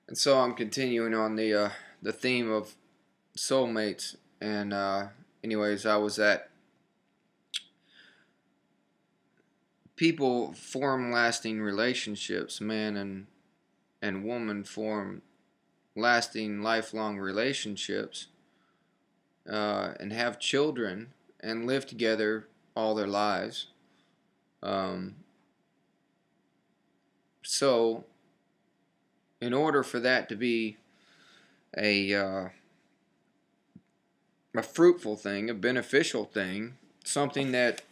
And so I'm continuing on the theme of soulmates. And anyways, I was at people form lasting relationships. Man and woman form lasting, lifelong relationships, and have children and live together all their lives. Um, so, in order for that to be a uh, a fruitful thing, a beneficial thing, something that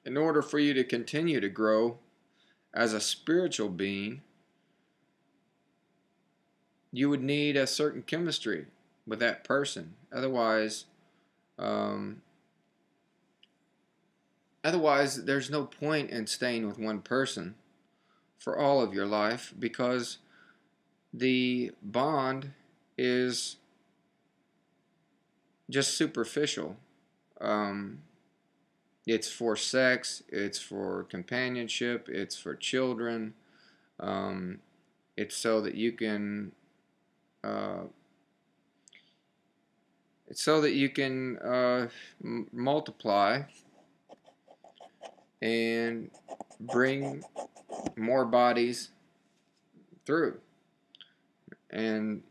in order for you to continue to grow as a spiritual being, you would need a certain chemistry with that person. Um, otherwise, there's no point in staying with one person for all of your life because the bond is just superficial. Um, it's for sex, it's for companionship, it's for children. Um, it's so that you can uh, multiply and bring more bodies through. And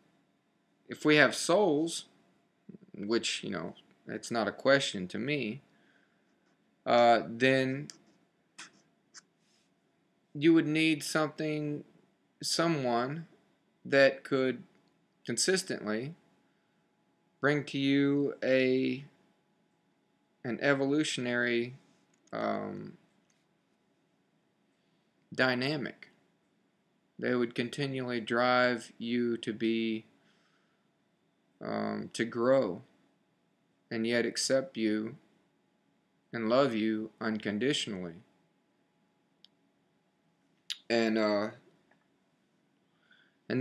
if we have souls, which it's not a question to me, then you would need someone that could consistently bring to you an evolutionary um, dynamic. They would continually drive you to be to grow, and yet accept you and love you unconditionally. And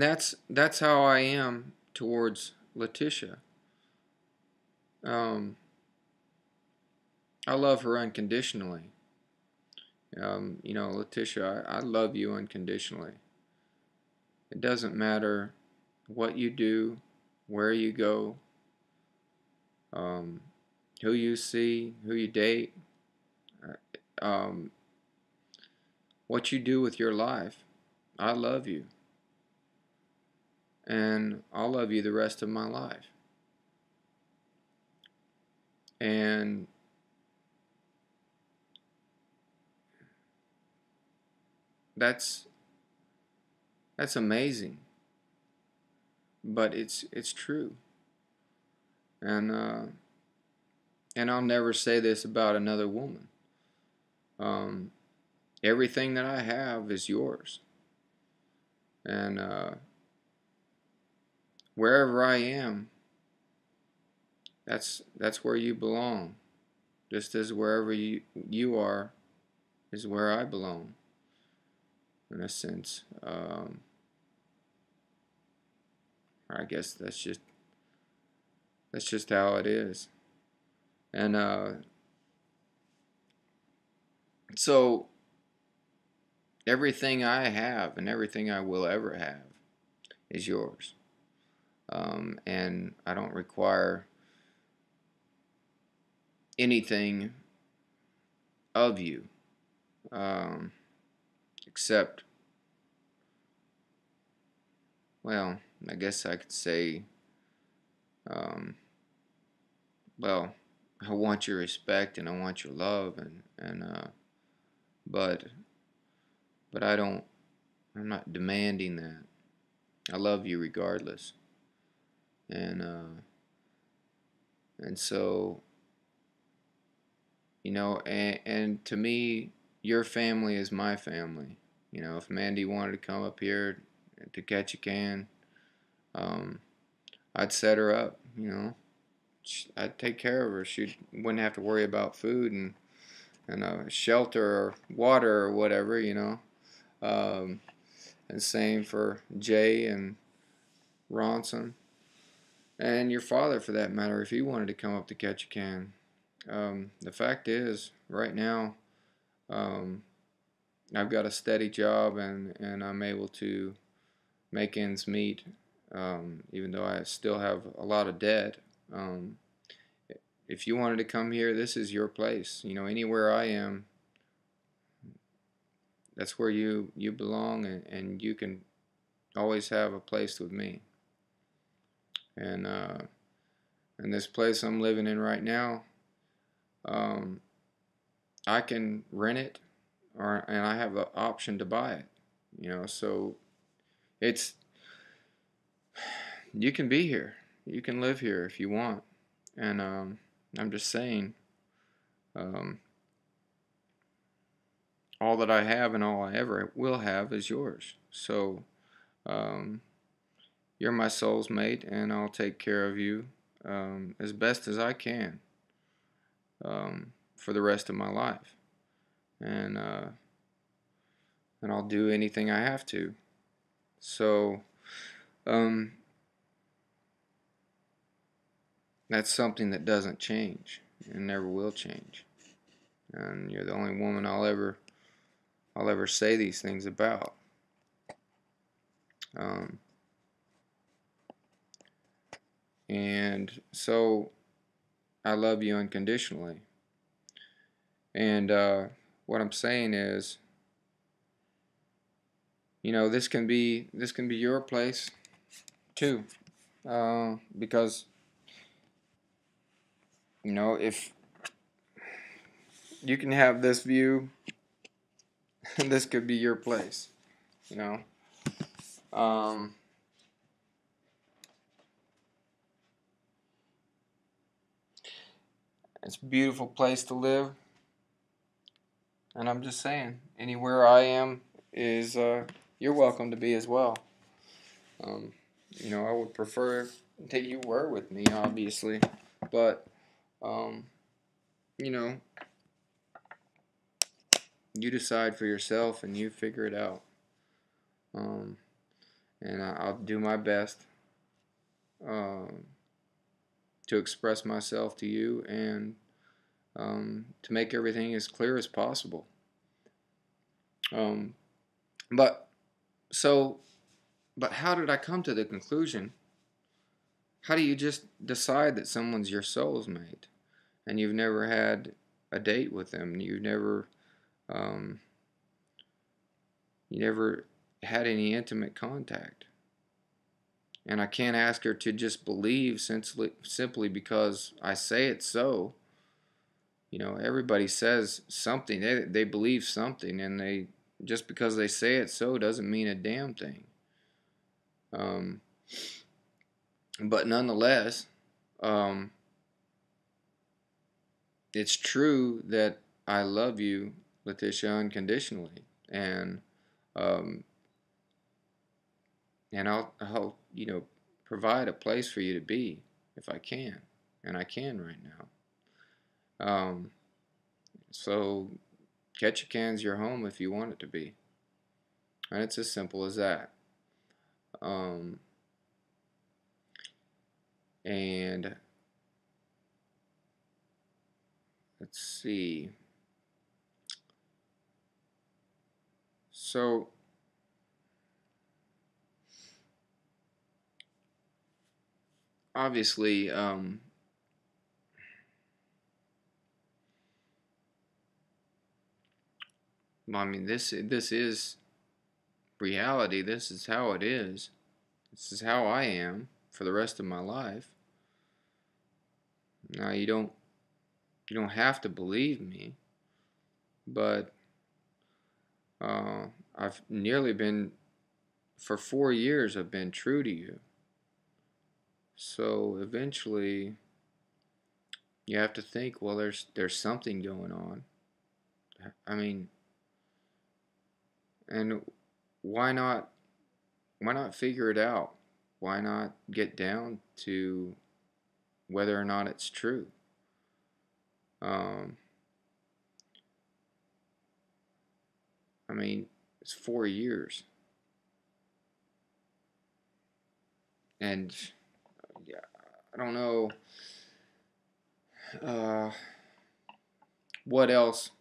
that's how I am towards Letitia. Um, I love her unconditionally. Letitia, I love you unconditionally. It doesn't matter what you do, where you go, um, who you see, who you date, um, what you do with your life. I love you, and I'll love you the rest of my life. And that's that's amazing, but it's true. And I'll never say this about another woman. Um, everything that I have is yours, and wherever I am, that's where you belong. Just as wherever you are is where I belong, in a sense. I guess that's just how it is. And so everything I have and everything I will ever have is yours. And I don't require anything of you, um, except, well, I guess I could say, um, well, I want your respect and I want your love, and but I don't. I'm not demanding that. I love you regardless, and so and to me, your family is my family. If Mandy wanted to come up here to Ketchikan, um, I'd set her up. I'd take care of her. She wouldn't have to worry about food and shelter or water or whatever. Um, and same for Jay and Ronson and your father, for that matter, if he wanted to come up to Ketchikan. The fact is, right now, um, I've got a steady job and I'm able to make ends meet, even though I still have a lot of debt. Um, if you wanted to come here, this is your place. You know, anywhere I am, that's where you belong, and you can always have a place with me. And this place I'm living in right now, um, I can rent it, and I have the option to buy it. You know, so it's you can be here, you can live here if you want, and I'm just saying, um, all that I have and all I ever will have is yours. So um, you're my soul's mate, and I'll take care of you as best as I can for the rest of my life, and I'll do anything I have to. So um, that's something that doesn't change and never will change. And you're the only woman I'll ever say these things about. Um, and so I love you unconditionally. And what I'm saying is, you know, this can be your place too, because you know if you can have this view, this could be your place. You know, um, it's a beautiful place to live, and I'm just saying, anywhere I am is you're welcome to be as well. Um, you know, I would prefer that you were with me, obviously, but um, you know, you decide for yourself and you figure it out. Um, and I'll do my best um, to express myself to you and to make everything as clear as possible. Um, but so, but how did I come to the conclusion? How do you just decide that someone's your soul's mate and you've never had a date with them? Um, you never had any intimate contact. And I can't ask her to just believe simply because I say it so. You know, everybody says something. They believe something, and they just because they say it so doesn't mean a damn thing. Um, but nonetheless, um, it's true that I love you, Letitia, unconditionally, and um, I'll provide a place for you to be if I can, and I can right now. So Ketchikan's your home if you want it to be, and it's as simple as that. Um, and let's see. So obviously, I mean this is reality. This is how it is. This is how I am for the rest of my life. Now you don't have to believe me, but I've nearly been for 4 years. I've been true to you. So eventually, you have to think. Well, there's something going on. I mean, and why not? Why not figure it out? Why not get down to whether or not it's true? Um, I mean, it's 4 years, and yeah, I don't know uh, what else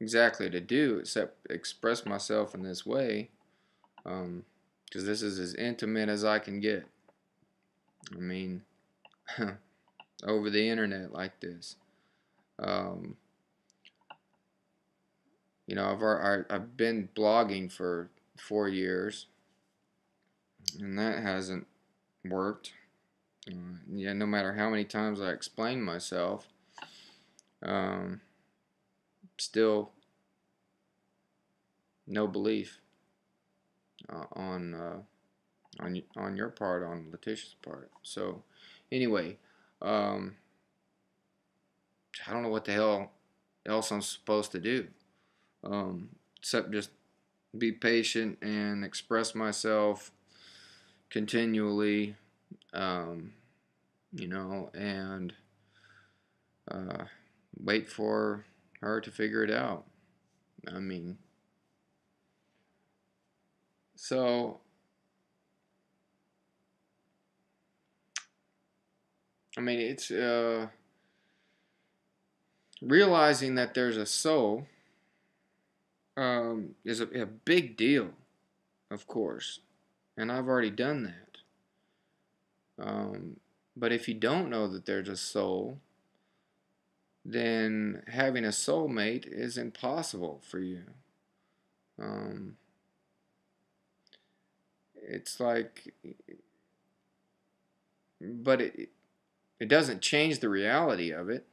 exactly to do except express myself in this way. Um, because this is as intimate as I can get. I mean, over the internet like this. Um, you know, I've been blogging for 4 years, and that hasn't worked. Yeah, no matter how many times I explain myself, um, still no belief on your part, on Letitia's part. So, anyway, um, I don't know what the hell else I'm supposed to do, except just be patient and express myself continually, um, and uh, wait for her to figure it out. I mean, so, it's realizing that there's a soul is a big deal, of course, and I've already done that. But if you don't know that there's a soul, then having a soulmate is impossible for you. Um, it's like, but it doesn't change the reality of it.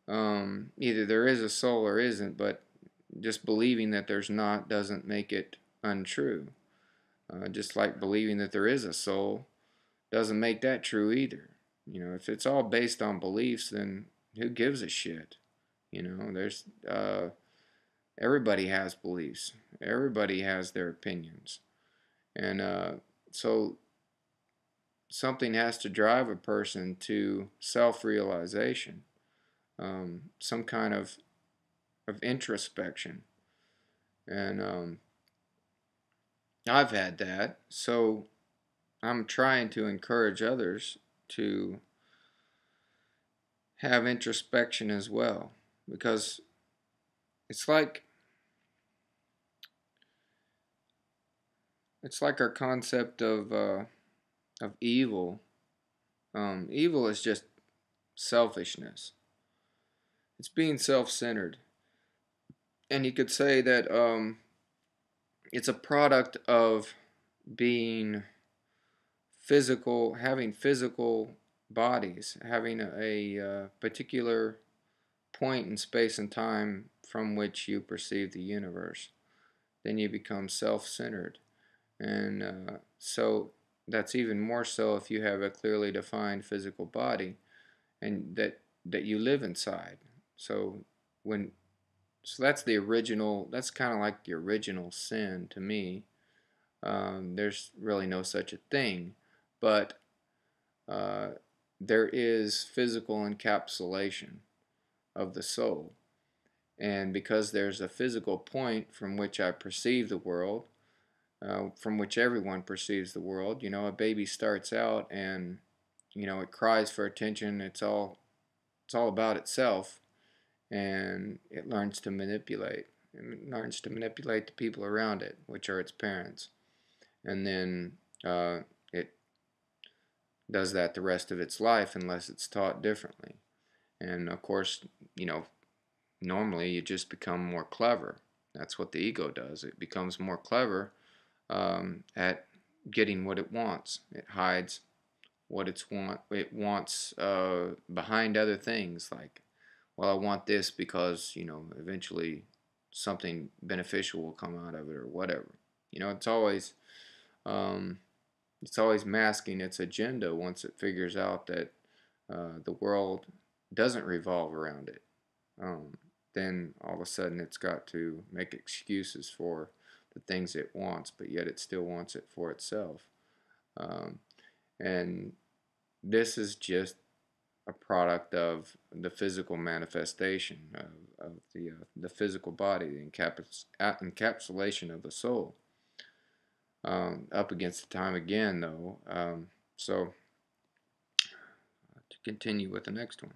Either there is a soul or isn't, but just believing that there's not doesn't make it untrue. Just like believing that there is a soul doesn't make that true either. If it's all based on beliefs, then who gives a shit? There's everybody has beliefs. Everybody has their opinions, and so something has to drive a person to self-realization, some kind of introspection, and I've had that. So I'm trying to encourage others to have introspection as well, because it's like our concept of evil. Evil is just selfishness. It's being self-centered, and you could say that it's a product of being physical, having physical bodies, having a particular point in space and time from which you perceive the universe. Then you become self-centered, and so that's even more so if you have a clearly defined physical body, and that you live inside. So when so that's the original. That's kind of like the original sin to me. There's really no such a thing, but uh, there is physical encapsulation of the soul. And because there's a physical point from which I perceive the world, from which everyone perceives the world, a baby starts out and, it cries for attention. It's all about itself, and it learns to manipulate. It learns to manipulate the people around it, which are its parents. And then it does that the rest of its life unless it's taught differently. And of course, normally you just become more clever. That's what the ego does. It becomes more clever at getting what it wants. It hides what it wants behind other things, like, well, I want this because eventually something beneficial will come out of it or whatever. It's always um, masking its agenda once it figures out that the world doesn't revolve around it. Then all of a sudden it's got to make excuses for the things it wants, but yet it still wants it for itself. Um, and this is just a product of the physical manifestation of the physical body, the encapsulation of the soul. Up against the time again, though. So to continue with the next one.